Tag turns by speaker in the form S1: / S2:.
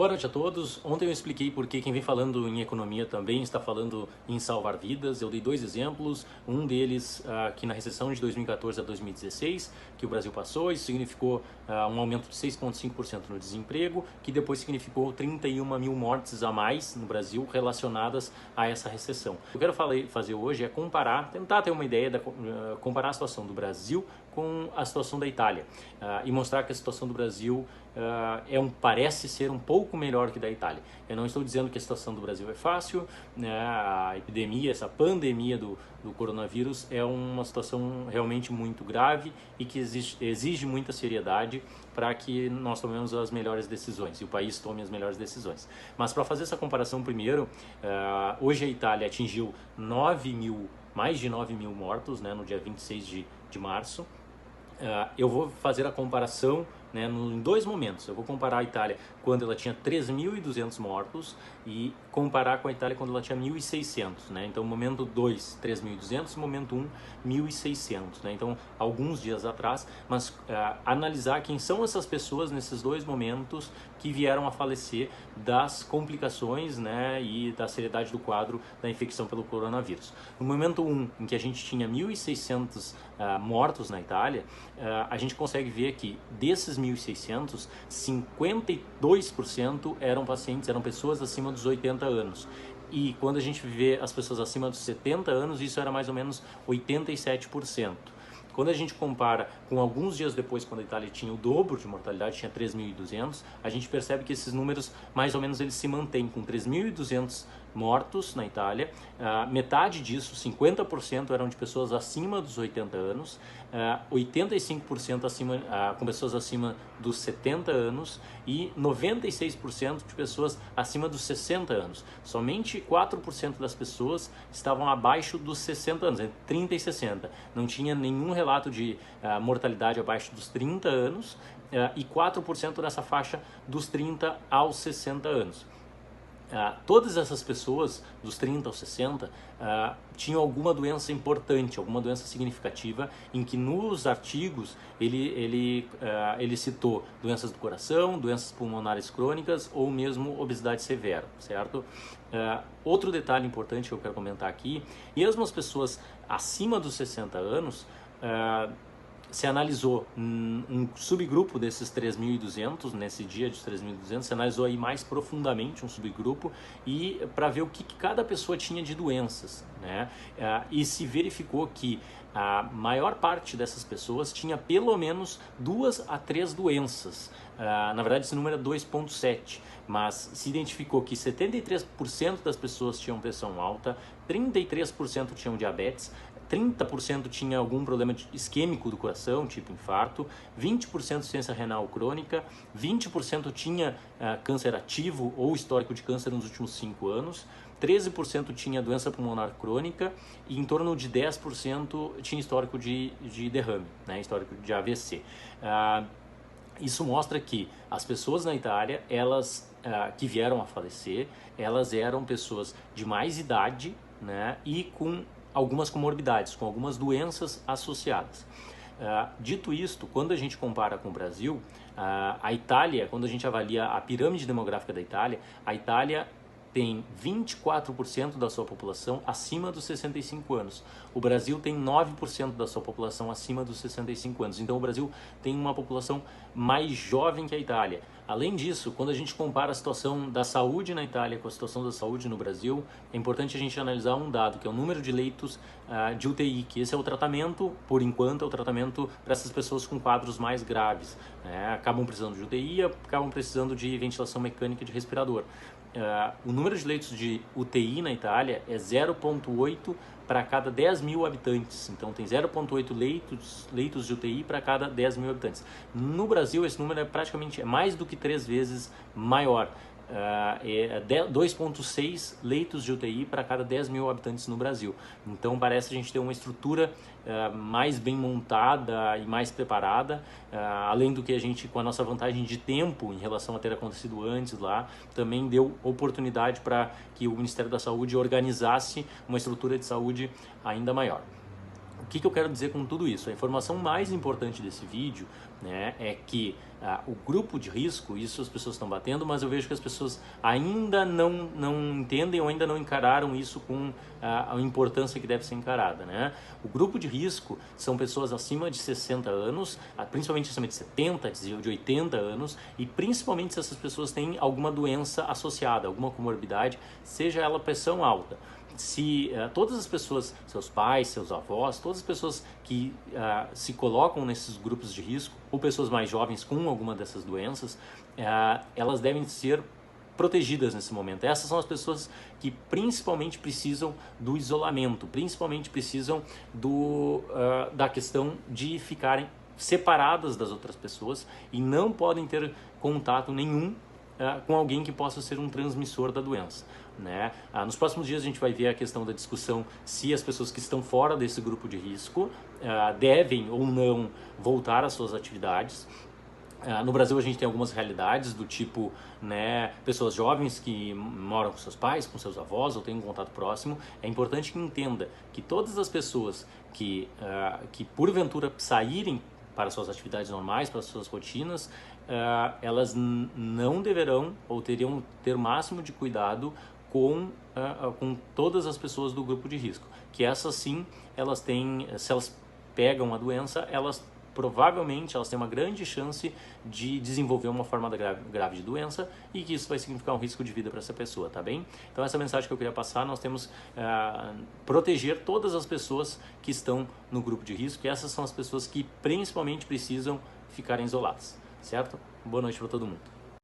S1: Boa noite a todos. Ontem eu expliquei por que quem vem falando em economia também está falando em salvar vidas. Eu dei dois exemplos, um deles que na recessão de 2014 a 2016, que o Brasil passou, isso significou um aumento de 6,5% no desemprego, que depois significou 31 mil mortes a mais no Brasil relacionadas a essa recessão. O que eu quero fazer hoje é tentar ter uma ideia, comparar a situação do Brasil com a situação da Itália e mostrar que a situação do Brasil parece ser um pouco melhor que da Itália. Eu não estou dizendo que a situação do Brasil é fácil, né? A epidemia, essa pandemia do coronavírus é uma situação realmente muito grave e que exige muita seriedade para que nós tomemos as melhores decisões e o país tome as melhores decisões. Mas para fazer essa comparação primeiro, hoje a Itália atingiu mais de 9 mil mortos, né, no dia 26 de março. Eu vou fazer a comparação, né, em dois momentos. Eu vou comparar a Itália quando ela tinha 3.200 mortos e comparar com a Itália quando ela tinha 1.600, né? Então, momento 2, 3.200, momento 1, 1.600, né? Então, alguns dias atrás, mas analisar quem são essas pessoas nesses dois momentos que vieram a falecer das complicações, né, e da seriedade do quadro da infecção pelo coronavírus. No momento 1, em que a gente tinha 1.600 mortos na Itália, a gente consegue ver que desses 1.600, 52% eram pessoas acima dos 80 anos. E quando a gente vê as pessoas acima dos 70 anos, isso era mais ou menos 87%. Quando a gente compara com alguns dias depois, quando a Itália tinha o dobro de mortalidade, tinha 3.200, a gente percebe que esses números, mais ou menos, eles se mantêm com 3.200 mortos na Itália. Metade disso, 50%, eram de pessoas acima dos 80 anos, 85% com pessoas acima dos 70 anos e 96% de pessoas acima dos 60 anos. Somente 4% das pessoas estavam abaixo dos 60 anos, entre 30 e 60. Não tinha nenhum relato de mortalidade abaixo dos 30 anos e 4% nessa faixa dos 30 aos 60 anos. Todas essas pessoas, dos 30 aos 60, tinham alguma doença importante, alguma doença significativa, em que nos artigos ele citou doenças do coração, doenças pulmonares crônicas ou mesmo obesidade severa, certo? Outro detalhe importante que eu quero comentar aqui, mesmo as pessoas acima dos 60 anos, se analisou um subgrupo desses 3.200, nesse dia de 3.200, se analisou aí mais profundamente um subgrupo e para ver o que cada pessoa tinha de doenças, né? E se verificou que a maior parte dessas pessoas tinha pelo menos 2 a 3 doenças. Na verdade, esse número é 2,7, mas se identificou que 73% das pessoas tinham pressão alta, 33% tinham diabetes, 30% tinha algum problema isquêmico do coração, tipo infarto, 20% insuficiência renal crônica, 20% tinha câncer ativo ou histórico de câncer nos últimos 5 anos, 13% tinha doença pulmonar crônica e em torno de 10% tinha histórico de derrame, né, histórico de AVC. Isso mostra que as pessoas na Itália, elas que vieram a falecer, elas eram pessoas de mais idade, né, e com algumas comorbidades, com algumas doenças associadas. Dito isto, quando a gente compara com o Brasil, a Itália, quando a gente avalia a pirâmide demográfica da Itália, a Itália tem 24% da sua população acima dos 65 anos. O Brasil tem 9% da sua população acima dos 65 anos. Então o Brasil tem uma população mais jovem que a Itália. Além disso, quando a gente compara a situação da saúde na Itália com a situação da saúde no Brasil, é importante a gente analisar um dado, que é o número de leitos de UTI, que esse é o tratamento, por enquanto, é o tratamento para essas pessoas com quadros mais graves, né? Acabam precisando de UTI, acabam precisando de ventilação mecânica de respirador. O número de leitos de UTI na Itália é 0,8 para cada 10 mil habitantes. Então tem 0,8 leitos de UTI para cada 10 mil habitantes. No Brasil esse número é mais do que 3 vezes maior. 2,6 leitos de UTI para cada 10 mil habitantes no Brasil. Então parece a gente ter uma estrutura mais bem montada e mais preparada, além do que a gente, com a nossa vantagem de tempo em relação a ter acontecido antes lá, também deu oportunidade para que o Ministério da Saúde organizasse uma estrutura de saúde ainda maior. que eu quero dizer com tudo isso? A informação mais importante desse vídeo, né, é que o grupo de risco, isso as pessoas estão batendo, mas eu vejo que as pessoas ainda não entendem ou ainda não encararam isso com a importância que deve ser encarada, né? O grupo de risco são pessoas acima de 60 anos, principalmente acima de 70, de 80 anos, e principalmente se essas pessoas têm alguma doença associada, alguma comorbidade, seja ela pressão alta. Se todas as pessoas, seus pais, seus avós, todas as pessoas que se colocam nesses grupos de risco, ou pessoas mais jovens com alguma dessas doenças, elas devem ser protegidas nesse momento. Essas são as pessoas que principalmente precisam do isolamento, principalmente precisam da questão de ficarem separadas das outras pessoas e não podem ter contato nenhum com alguém que possa ser um transmissor da doença, né? Nos próximos dias a gente vai ver a questão da discussão se as pessoas que estão fora desse grupo de risco devem ou não voltar às suas atividades. No Brasil a gente tem algumas realidades do tipo, né, pessoas jovens que moram com seus pais, com seus avós ou têm um contato próximo. É importante que entenda que todas as pessoas que porventura saírem para suas atividades normais, para suas rotinas, elas não deverão ou teriam ter o máximo de cuidado com todas as pessoas do grupo de risco, que essas sim, elas têm, se elas pegam a doença, provavelmente elas têm uma grande chance de desenvolver uma forma grave de doença e que isso vai significar um risco de vida para essa pessoa, tá bem? Então essa mensagem que eu queria passar, nós temos proteger todas as pessoas que estão no grupo de risco, e essas são as pessoas que principalmente precisam ficarem isoladas, certo? Boa noite para todo mundo.